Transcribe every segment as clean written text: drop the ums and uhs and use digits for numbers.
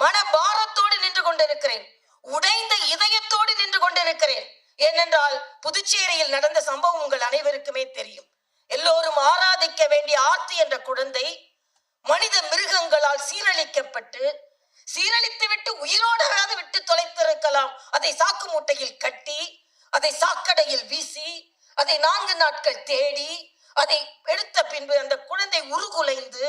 மனபாரத்தோடு நின்று கொண்டிருக்கிறேன். உடைந்த இதயத்தோடு நின்று கொண்டிருக்கிறேன். ஏனென்றால் புதுச்சேரியில் நடந்த சம்பவம் உங்கள் அனைவருக்குமே தெரியும். எல்லோரும் ஆராதிக்க வேண்டிய ஆர்த்தி என்ற குழந்தை மனித மிருகங்களால் சீரழிக்கப்பட்டு, சீரழித்து விட்டு உயிரோடாவது விட்டு தொலைத்திருக்கலாம். அதை சாக்கு மூட்டையில் கட்டி, அதை சாக்கடையில் வீசி, அதை 4 நாட்கள் தேடி, அதை எடுத்த பின்பு அந்த குழந்தை உருகுலைந்து,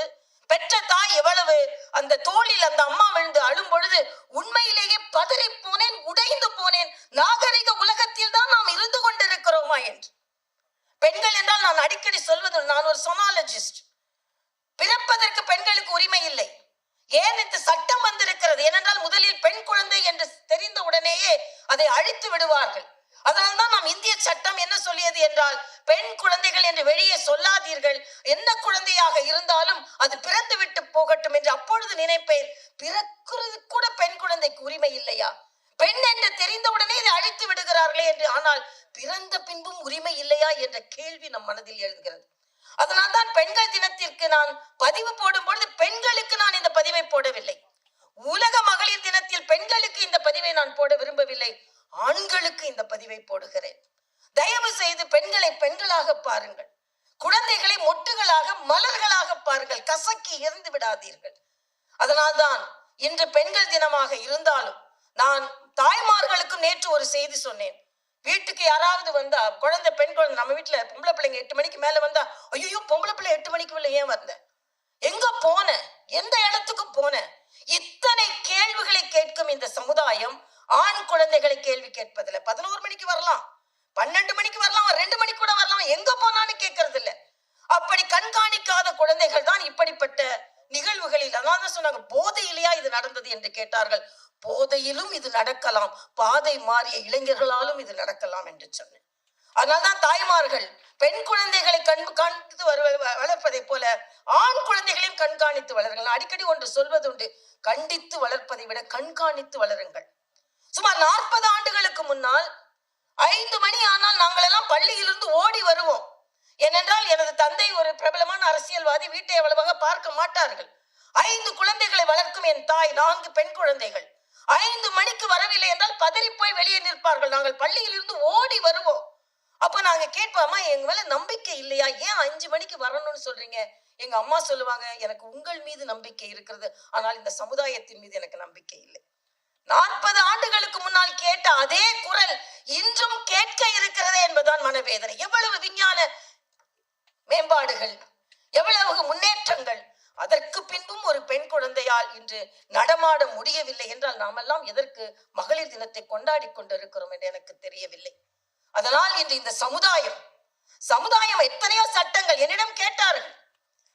பெற்ற தாய் எவ்வளவு அந்த தோளில் அந்த அம்மா விழுந்து அழும் பொழுது உண்மையிலேயே பதறி போனேன், உடைந்து போனேன். நாகரிக உலகத்தில் தான் நாம் இருந்து கொண்டிருக்கிறோமா என்று. பெண்கள் என்றால் நான் அடிக்கடி சொல்வது, நான் ஒரு சொனாலஜிஸ்ட். பிறப்பதற்கு பெண்களுக்கு உரிமை இல்லை. ஏன் இந்த சட்டம் வந்திருக்கிறது? ஏனென்றால் முதலில் பெண் குழந்தை என்று தெரிந்த உடனேயே அதை அழித்து விடுவார்கள். அதனால்தான் நாம் இந்திய சட்டம் என்ன சொல்லியது என்றால், பெண் குழந்தைகள் என்று வெளியே சொல்லாதீர்கள், என்ன குழந்தையாக இருந்தாலும் அது பிறந்து விட்டு போகட்டும் என்று. அப்பொழுது நினைப்பேன், பிறக்கிறது கூட பெண் குழந்தைக்கு உரிமை இல்லையா? பெண் என்று தெரிந்தவுடனே இதை அழித்து விடுகிறார்களே என்று. ஆனால் பிறந்த பின்பும் உரிமை இல்லையா என்ற கேள்வி நம் மனதில் எழுகிறது. அதனால்தான் பெண்கள் தினத்திற்கு நான் பதிவு போடும் பொழுது பெண்களுக்கு நான் இந்த பதிவை போடவில்லை. உலக மகளிர் தினத்தில் பெண்களுக்கு இந்த பதிவை நான் போட விரும்பவில்லை. ஆண்களுக்கு இந்த பதிவை போடுகிறேன். தயவு செய்து பெண்களை பெண்களாக பாருங்கள். குழந்தைகளை மொட்டுகளாக, மலர்களாக பாருங்கள். கசக்கி இறந்து விடாதீர்கள். அதனால்தான் இன்று பெண்கள் தினமாக இருந்தாலும் நான் தாய்மார்களுக்கும் நேற்று ஒரு செய்தி சொன்னேன். வீட்டுக்கு யாராவது வந்தா, குழந்தை, பெண் குழந்தை, நம்ம வீட்டுல பொம்பளை பிள்ளைங்க 8 மணிக்கு மேல வந்தா, ஐயோ பொம்பளை பிள்ளை 8 மணிக்கு மேல ஏன் வந்த, எங்க போன, எந்த இடத்துக்கு போன, இத்தனை கேள்விகளை கேட்கும் இந்த சமுதாயம் ஆண் குழந்தைகளை கேள்வி கேட்பதில்லை. 11 மணிக்கு வரலாம், 12 மணிக்கு வரலாம், 2 மணிக்கு கூட வரலாம், எங்க போனான்னு கேட்கறது இல்லை. அப்படி கண்காணிக்காத குழந்தைகள் தான் இப்படிப்பட்ட நிகழ்வுகளில். அதான் சொன்னாங்க, போதையிலேயா இது நடந்தது என்று கேட்டார்கள். போதையிலும் இது நடக்கலாம், பாதை மாறிய இளைஞர்களாலும் இது நடக்கலாம் என்று சொன்னேன். அதனால்தான் தாய்மார்கள் பெண் குழந்தைகளை கண்காணித்து வளர்ப்பதை போல ஆண் குழந்தைகளையும் கண்காணித்து வளருங்கள். அடிக்கடி ஒன்று சொல்வதுண்டு, கண்டித்து வளர்ப்பதை விட கண்காணித்து வளருங்கள். சுமார் 40 ஆண்டுகளுக்கு முன்னால் 5 மணி ஆனால் நாங்கள் எல்லாம் பள்ளியிலிருந்து ஓடி வருவோம். ஏனென்றால் எனது தந்தை ஒரு பிரபலமான அரசியல்வாதி, வீட்டை அவ்வளவாக பார்க்க மாட்டார்கள். 5 குழந்தைகளை வளர்க்கும் என் தாய் 4 பெண் குழந்தைகள். 5 மணிக்கு வரவில்லை என்றால் பதறி போய் வெளியே நிற்பார்கள். நாங்கள் பள்ளியில் இருந்து ஓடி வருவோம். அப்ப நாங்க கேட்போமா, எங்க மேல நம்பிக்கை இல்லையா, ஏன் 5 மணிக்கு வரணும்னு சொல்றீங்க? எங்க அம்மா சொல்லுவாங்க, எனக்கு உங்கள் மீது நம்பிக்கை இருக்கிறது, ஆனால் இந்த சமுதாயத்தின் மீது எனக்கு நம்பிக்கை இல்லை. 40 ஆண்டுகளுக்கு முன்னால் கேட்ட அதே குரல் இன்றும் கேட்க இருக்கிறது என்பதுதான் மனவேதனை. எவ்வளவு விஞ்ஞான மேம்பாடுகள், எவ்வளவு முன்னேற்றங்கள், அதற்கு பின்பும் ஒரு பெண் குழந்தையால் இன்று நடமாட முடியவில்லை என்றால் நாமெல்லாம் எதற்கு மகளிர் தினத்தை கொண்டாடி கொண்டிருக்கிறோம் என்று எனக்கு தெரியவில்லை. அதனால் இன்று இந்த சமுதாயம் எத்தனையோ சட்டங்கள் என்னிடம் கேட்டார்கள்.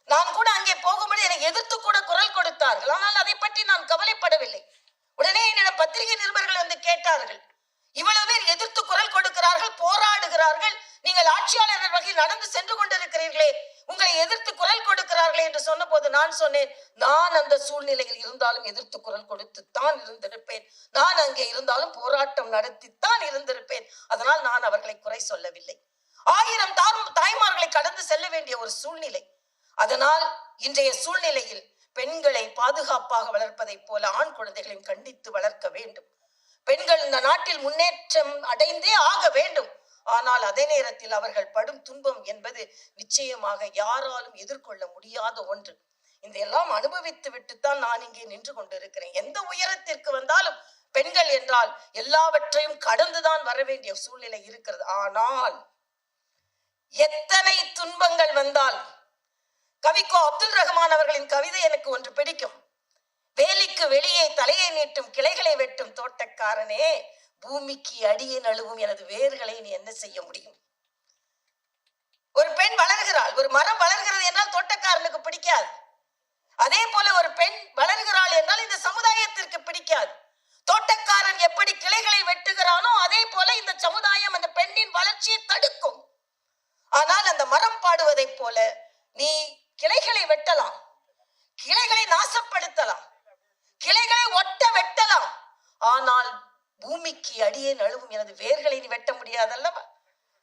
நான் கூட அங்கே போகும்போது எனக்கு எதிர்த்து கூட குரல் கொடுத்தார்கள். ஆனால் அதை பற்றி நான் கவலைப்படவில்லை. உடனே என்னிடம் பத்திரிகை நிருபர்கள் வந்து கேட்டார்கள், இவ்வளவு பேர் எதிர்த்து குரல் கொடுக்கிறார்கள், போராடுகிறார்கள், நீங்கள் ஆட்சியாளர் வகையில் நடந்து சென்று கொண்டிருக்கிறீர்களே, உங்களை எதிர்த்து குரல் கொடுக்கிறார்களே என்று சொன்ன போது நான் சொன்னேன், நான் அந்த சூழ்நிலையில் இருந்தாலும் எதிர்த்து குரல் கொடுத்துத்தான் இருந்திருப்பேன். நான் அங்கே இருந்தாலும் போராட்டம் நடத்தித்தான் இருந்திருப்பேன். அதனால் நான் அவர்களை குறை சொல்லவில்லை. 1000 தாய்மார்களை கடந்து செல்ல வேண்டிய ஒரு சூழ்நிலை. அதனால் இன்றைய சூழ்நிலையில் பெண்களை பாதுகாப்பாக வளர்ப்பதை போல ஆண் குழந்தைகளையும் கண்டித்து வளர்க்க வேண்டும். பெண்கள் இந்த நாட்டில் முன்னேற்றம் அடைந்தே ஆக வேண்டும். ஆனால் அதே நேரத்தில் அவர்கள் படும் துன்பம் என்பது நிச்சயமாக யாராலும் எதிர்கொள்ள முடியாத ஒன்று. இந்த எல்லாம் அனுபவித்து விட்டுத்தான் நான் இங்கே நின்று கொண்டிருக்கிறேன். எந்த உயரத்திற்கு வந்தாலும் பெண்கள் என்றால் எல்லாவற்றையும் கடந்துதான் வர வேண்டிய சூழ்நிலை இருக்கிறது. ஆனால் எத்தனை துன்பங்கள் வந்தால், கவிக்கோ அப்துல் ரஹ்மான் அவர்களின் கவிதை எனக்கு ஒன்று பிடிக்கும். வேலிக்கு வெளியே தலையை நீட்டும் கிளைகளை வெட்டும் தோட்டக்காரனே, பூமிக்கு அடியே நழுவும் எனது வேர்களை நீ என்ன செய்ய முடியும்? ஒரு பெண் வளர்கிறாள், ஒரு மரம் வளர்கிறது என்றால் தோட்டக்காரனுக்கு பிடிக்காது. அதே போல ஒரு பெண் வளர்கிறாள் என்றால் இந்த சமுதாயத்திற்கு பிடிக்காது. தோட்டக்காரன் எப்படி கிளைகளை வெட்டுகிறானோ அதே போல இந்த சமுதாயம் அந்த பெண்ணின் வளர்ச்சியை தடுக்கும். ஆனால் அந்த மரம் பாடுவதை போல நீ கிளைகளை வெட்டலாம், கிளைகளை நாசப்படுத்தலாம், கிளைகளை ஒட்ட வெட்டலாம், ஆனால் பூமிக்கு அடியே நழுவும் எனது வேர்களை நீ வெட்ட முடியாதல்லவா?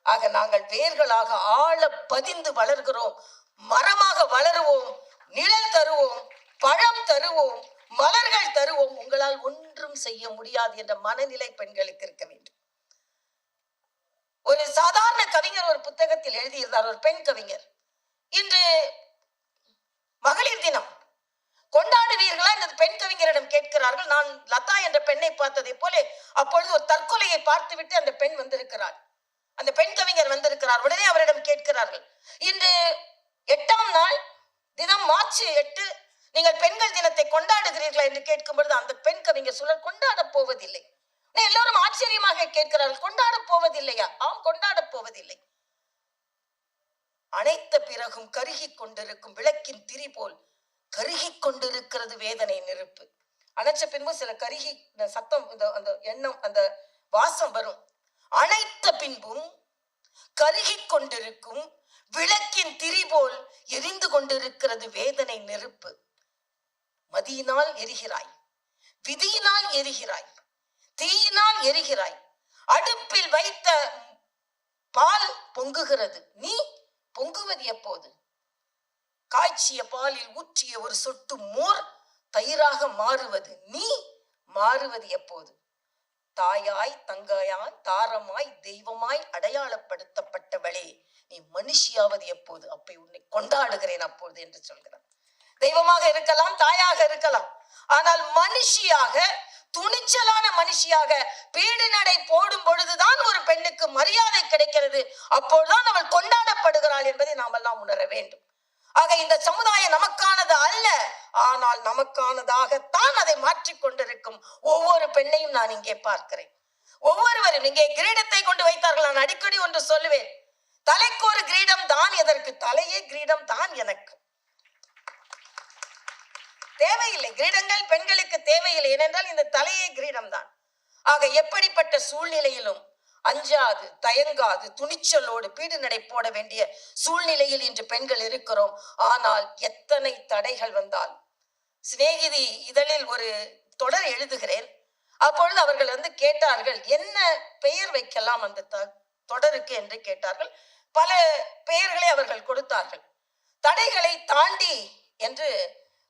ஆக நாங்கள் வேர்களாக ஆழ பதிந்து வளர்கிறோம். மரமாக வளருவோம், நிழல் தருவோம், பழம் தருவோம், மலர்கள் தருவோம், உங்களால் ஒன்றும் செய்ய முடியாது என்ற மனநிலை பெண்களுக்கு இருக்க வேண்டும். ஒரு சாதாரண கவிஞர் ஒரு புத்தகத்தில் எழுதியிருந்தார், ஒரு பெண் கவிஞர், இன்று மகளிர் தினம் கொண்டாடுவீர்களா என்று பெண் கவிஞரிடம் கேட்கிறார்கள். நான் லதா என்ற பெண்ணை பார்த்ததை போல அப்பொழுது ஒரு தற்கொலையை பார்த்துவிட்டு அந்த பெண் வந்திருக்கிறார், அந்த பெண் கவிஞர் வந்திருக்கிறார். உடனே அவரிடம் கேட்கிறார்கள், இன்று 8ஆம் நாள் தினம் மார்ச் 8, நீங்கள் பெண்கள் தினத்தை கொண்டாடுகிறீர்களா என்று கேட்கும் பொழுது அந்த பெண் கவிஞர் சொல்ல, கொண்டாட போவதில்லை. எல்லோரும் ஆச்சரியமாக கேட்கிறார்கள், கொண்டாட போவதில்லையா? ஆம், கொண்டாட போவதில்லை. அணைத்த பிறகும் கருகி கொண்டிருக்கும் விளக்கின் திரி போல் கருகி கொண்டிருக்கிறது வேதனை நெருப்பு. அணைச்ச பின்பு சில கருகி சத்தம், அந்த எண்ணம், அந்த வாசம் வரும். அணைத்த பின்பும் கருகி கொண்டிருக்கும் விளக்கின் திரி போல் எரிந்து கொண்டிருக்கிறது வேதனை நெருப்பு. மதியினால் எரிகிறாய், விதியினால் எரிகிறாய், தீயினால் எரிகிறாய். அடுப்பில் வைத்த பால் பொங்குகிறது, நீ பொங்குவது எப்போது? காய்ச்சிய பாலில் ஊற்றிய ஒரு சொட்டு மோர் தயிராக மாறுவது, நீ மாறுவது எப்போது? தாயாய், தங்காயாய், தாரமாய், தெய்வமாய் அடையாளப்படுத்தப்பட்டவளே, நீ மனுஷியாவது எப்போது? அப்பை உன்னை கொண்டாடுகிறேன் அப்போது என்று சொல்கிறார். தெய்வமாக இருக்கலாம், தாயாக இருக்கலாம், ஆனால் மனுஷியாக, துணிச்சலான மனுஷியாக பீடு நடை போடும் பொழுதுதான் ஒரு பெண்ணுக்கு மரியாதை கிடைக்கிறது. அப்பொழுதுதான் அவள் கொண்டாடப்படுகிறாள் என்பதை நாம் எல்லாம் உணர வேண்டும். ஆக இந்த சமுதாயம் நமக்கானது அல்ல, ஆனால் நமக்கானதாகத்தான் அதை மாற்றிக் கொண்டிருக்கும் ஒவ்வொரு பெண்ணையும் நான் இங்கே பார்க்கிறேன். ஒவ்வொருவரும் இங்கே கிரீடத்தை கொண்டு வைத்தார்கள். நான் அடிக்கடி ஒன்று சொல்லுவேன், தலைக்கு ஒரு கிரீடம் தான் எதற்கு? தலையே கிரீடம் தான் எனக்கு தேவையில்லை. கிரீடங்கள் பெண்களுக்கு தேவையில்லை, ஏனென்றால் இந்த தலையே கிரீடம் தான். ஆக எப்படிப்பட்ட சூழ்நிலையிலும் அஞ்சாது, தயங்காது, துணிச்சலோடு பீடு நடை போட வேண்டிய சூழ்நிலையில் இன்று பெண்கள் இருக்கிறோம். ஆனால் எத்தனை தடைகள் வந்தால், சிநேகிதி இதழில் ஒரு தொடர் எழுதுகிறேன். அப்பொழுது அவர்கள் கேட்டார்கள், என்ன பெயர் வைக்கலாம் அந்த தொடருக்கு என்று கேட்டார்கள். பல பெயர்களை அவர்கள் கொடுத்தார்கள். தடைகளை தாண்டி என்று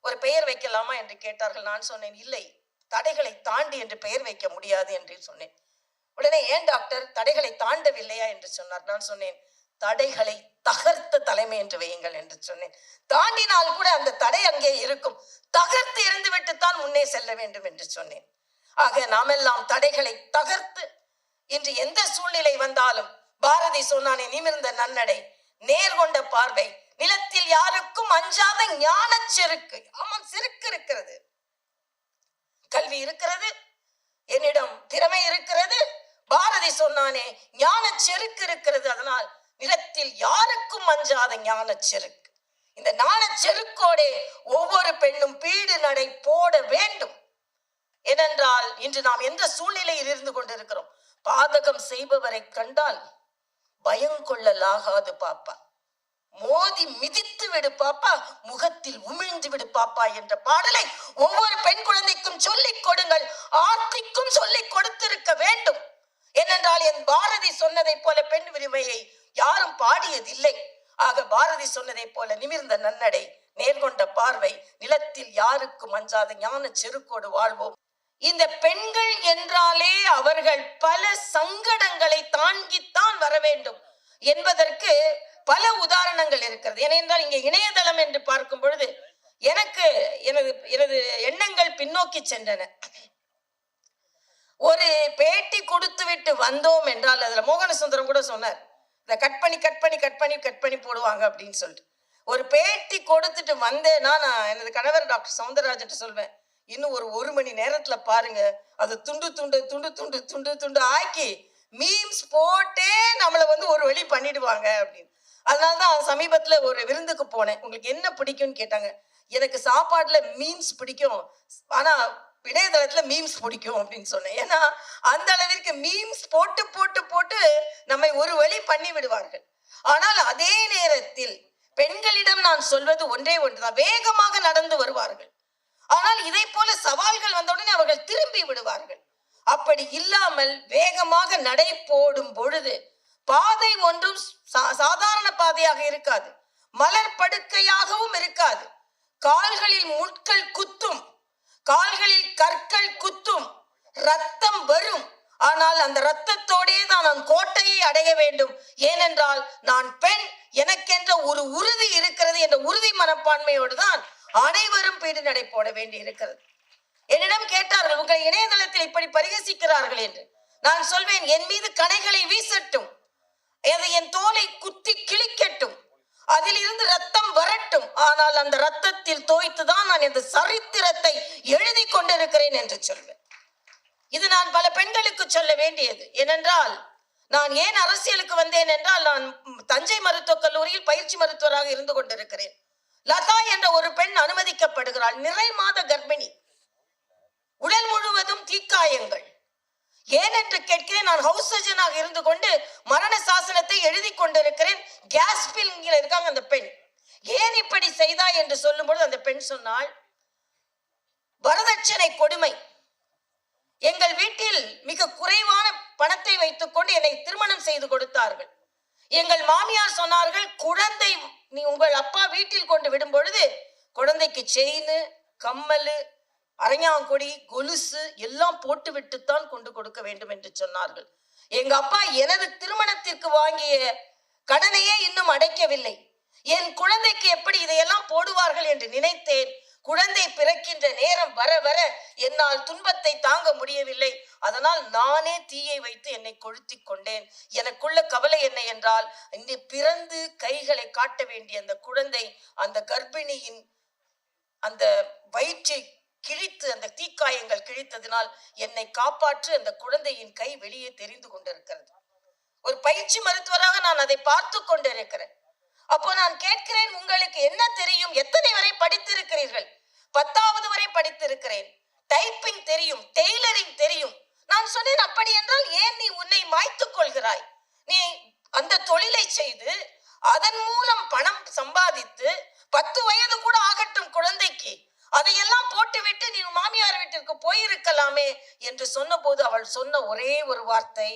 ஒரு பெயர் வைக்கலாமா என்று கேட்டார்கள். நான் சொன்னேன், இல்லை, தடைகளை தாண்டி என்று பெயர் வைக்க முடியாது என்று சொன்னேன். உடனே, ஏன் டாக்டர் தடைகளை தாண்டவில்லையா என்று சொன்னார். நான் சொன்னேன், தடைகளை தகர்த்த தலைமை என்று வையுங்கள் என்று சொன்னேன். தாண்டினால் கூட அந்த தடை அங்கே இருக்கும், தகர்த்து இருந்து விட்டுத்தான் முன்னே செல்ல வேண்டும் என்று சொன்னேன். ஆக நாமெல்லாம் தடைகளை தகர்த்து இன்று எந்த சூழ்நிலை வந்தாலும், பாரதி சொன்னானே, நிமிர்ந்த நன்னடை, நேர்கொண்ட பார்வை, நிலத்தில் யாருக்கும் அஞ்சாத ஞான செருக்கு. ஆமாம், செருக்கு இருக்கிறது, கல்வி இருக்கிறது, என்னிடம் திறமை இருக்கிறது. பாரதி சொன்னானே, ஞான செருக்கு இருக்கிறது. அதனால் நிலத்தில் யாருக்கும் அஞ்சாத ஞான செருக்கு. இந்த ஞான செருக்கோடே ஒவ்வொரு பெண்ணும் பீடு நடை போட வேண்டும். ஏனென்றால் இன்று நாம் எந்த சூழ்நிலையில் இருந்து கொண்டிருக்கிறோம்? பாதகம் செய்பவரை கண்டால் பயங்கொள்ளலாகாது பாப்பா, மோதி மிதித்து விடு பாப்பா, முகத்தில் உமிழ்ந்து விடு பாப்பா என்ற பாடலை ஒவ்வொரு பெண் குழந்தைக்கும் சொல்லிக் கொடுங்கள். ஆர்த்திக்கும் சொல்லிக் கொடுத்திருக்க வேண்டும். ஏனென்றால் என் பாரதி சொன்னதை போல பெண் உரிமையை யாரும் பாடியதில்லை. ஆக பாரதி சொன்னதை போல நிமிர்ந்த நன்னடை, நேர்கொண்ட பார்வை, நிலத்தில் யாருக்கும் அஞ்சாத ஞான செருக்கோடு வாழ்வோம். இந்த பெண்கள் என்றாலே அவர்கள் பல சங்கடங்களை தாங்கித்தான் வர வேண்டும் என்பதற்கு பல உதாரணங்கள் இருக்கிறது. ஏனென்றால் இங்கே இணையதளம் என்று பார்க்கும் பொழுது எனக்கு எனது எண்ணங்கள் பின்னோக்கி சென்றன. ஒரு பேட்டி கொடுத்து விட்டு வந்தோம் என்றால், அதுல மோகன சுந்தரம் கூட சொன்னார், இந்த கட் பண்ணி போடுவாங்க அப்படின்னு சொல்லிட்டு. ஒரு பேட்டி கொடுத்துட்டு வந்தேன்னா நான் எனது கணவர் டாக்டர் சௌந்தரராஜன் சொல்வேன், இன்னும் ஒரு மணி நேரத்துல பாருங்க, அது துண்டு துண்டு துண்டு துண்டு துண்டு துண்டு ஆக்கி மீம்ஸ் போட்டே நம்மளை ஒரு வழி பண்ணிடுவாங்க அப்படின்னு. அதனாலதான் சமீபத்துல ஒரு விருந்துக்கு போனேன். உங்களுக்கு என்ன பிடிக்கும்னு கேட்டாங்க. எனக்கு சாப்பாடுல மீம்ஸ் பிடிக்கும், ஆனா இணையதளத்துல மீம்ஸ் பிடிக்கும் அப்படின்னு சொன்னேன். ஏன்னா அந்த அளவிற்கு மீம்ஸ் போட்டு போட்டு போட்டு நம்மை ஒரு வழி பண்ணி விடுவார்கள். ஆனால் அதே நேரத்தில் பெண்களிடம் நான் சொல்வது ஒன்றே ஒன்றுதான், வேகமாக நடந்து வருவார்கள். ஆனால் இதை போல சவால்கள் வந்தவுடனே அவர்கள் திரும்பி விடுவார்கள். அப்படி இல்லாமல் வேகமாக நடை போடும் பொழுது பாதை ஒன்றும் சாதாரண பாதையாக இருக்காது, மலர் படுக்கையாகவும் இருக்காது, கால்களில் முட்கள் குத்தும், கால்களில் கற்கள் குத்தும், ரத்தம் வரும். ஆனால் அந்த ரத்தத்தோடே தான் நான் கோட்டையை அடைய வேண்டும். ஏனென்றால் நான் பெண், எனக்கென்ற ஒரு உறுதி இருக்கிறது என்ற உறுதி மனப்பான்மையோடு தான் அனைவரும் பீடு நடை போட வேண்டி இருக்கிறது. என்னிடம் கேட்டார்கள், உங்கள் இணையதளத்தில் இப்படி பரிகசிக்கிறார்கள் என்று. நான் சொல்வேன், என் மீது கணைகளை வீசட்டும், என் தோலை குத்தி கிழிக்கட்டும், அதில் இருந்து ரத்தம் வரட்டும். ஆனால் அந்த ரத்தத்தில் தோய்த்துதான் நான் இந்த சரித்திரத்தை எழுதி கொண்டிருக்கிறேன் என்று சொல்வேன். இது நான் பல பெண்களுக்கு சொல்ல வேண்டியது. ஏனென்றால் நான் ஏன் அரசியலுக்கு வந்தேன் என்றால், நான் தஞ்சை மருத்துவக் கல்லூரியில் பயிற்சி மருத்துவராக இருந்து கொண்டிருக்கிறேன். லதா என்ற ஒரு பெண் அனுமதிக்கப்படுகிறாள், நிறை மாத கர்ப்பிணி, உடல் முழுவதும் தீக்காயங்கள். ஏன் என்று கேட்கிறேன். நான் ஹவுஸ் சர்ஜனாக இருந்து கொண்டு மரண சாசனத்தை எழுதி கொண்டிருக்கிறேன். கேஸ் பில்லில் இருக்காங்க அந்த பெண். ஏன் இப்படி செய்தாய் என்று சொல்லும் பொழுது அந்த பெண் சொன்னாள், வரதட்சணை கொடுமை. எங்கள் வீட்டில் மிக குறைவான பணத்தை வைத்துக் கொண்டு என்னை திருமணம் செய்து கொடுத்தார்கள். எங்கள் மாமியார் சொன்னார்கள், குழந்தை நீ உங்கள் அப்பா வீட்டில் கொண்டு விடும் பொழுது குழந்தைக்கு செயின், கம்மல், அரஞ்சாங்கொடி, கொலுசு எல்லாம் போட்டு விட்டுத்தான் கொண்டு கொடுக்க வேண்டும் என்று சொன்னார்கள். எங்க அப்பா எனது திருமணத்திற்கு வாங்கிய கடனையே இன்னும் அடைக்கவில்லை. என் குழந்தைக்கு எப்படி இதையெல்லாம் போடுவார்கள் என்று நினைத்தேன். குழந்தை பிறக்கின்ற நேரம் வர வர என்னால் துன்பத்தை தாங்க முடியவில்லை. அதனால் நானே தீயை வைத்து என்னை கொளுத்தி கொண்டேன். எனக்குள்ள கவலை என்ன என்றால், இன்று பிறந்து கைகளை காட்ட வேண்டிய அந்த குழந்தை, அந்த கர்ப்பிணியின் அந்த வயிற்றை கிழித்து, அந்த தீக்காயங்கள் கிழித்ததினால் என்னை காப்பாற்று, அந்த குழந்தையின் கை வெளியே தெரிந்து கொண்டிருக்கிறது. ஒரு பயிற்சி மருத்துவராக நான் அதை பார்த்து கொண்டிருக்கிறேன். அப்போ நான் கேட்கிறேன், உங்களுக்கு என்ன தெரியும்? எத்தனை வரை படித்திருக்கிறீர்கள்? 10வது வரை படித்திருக்கிறேன். டைப்பிங் தெரியும், டெய்லரிங் தெரியும். நான் சொன்னேன், அப்படி என்றால் ஏன் நீ உன்னை மாய்த்துக் கொள்கிறாய்? நீ அந்த தொழிலை செய்து அதன் மூலம் பணம் சம்பாதித்து 10 வயது கூட ஆகட்டும் குழந்தைக்கு, அதையெல்லாம் போட்டுவிட்டு நீ மாமியார் வீட்டிற்கு போயிருக்கலாமே என்று சொன்ன போது அவள் சொன்ன ஒரே ஒரு வார்த்தை,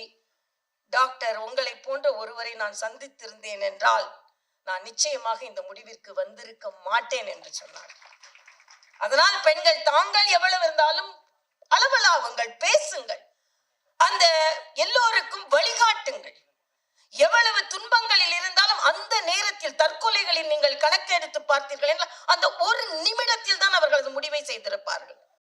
டாக்டர், உங்களை போன்ற ஒருவரை நான் சந்தித்திருந்தேன் என்றால் நான் நிச்சயமாக இந்த முடிவிற்கு வந்திருக்க மாட்டேன் என்று சொன்னார். அதனால் பெண்கள் தாங்கள் எவ்வளவு இருந்தாலும் அளவலாகுங்கள், பேசுங்கள், அந்த எல்லோருக்கும் வழிகாட்டுங்கள். எவ்வளவு துன்பங்களில் இருந்தாலும் அந்த நேரத்தில் தற்கொலைகளில் நீங்கள் கணக்கெடுத்து பார்த்தீர்கள் என்றால் அந்த ஒரு நிமிடத்தில் தான் அவர்களது முடிவை செய்திருப்பார்கள்.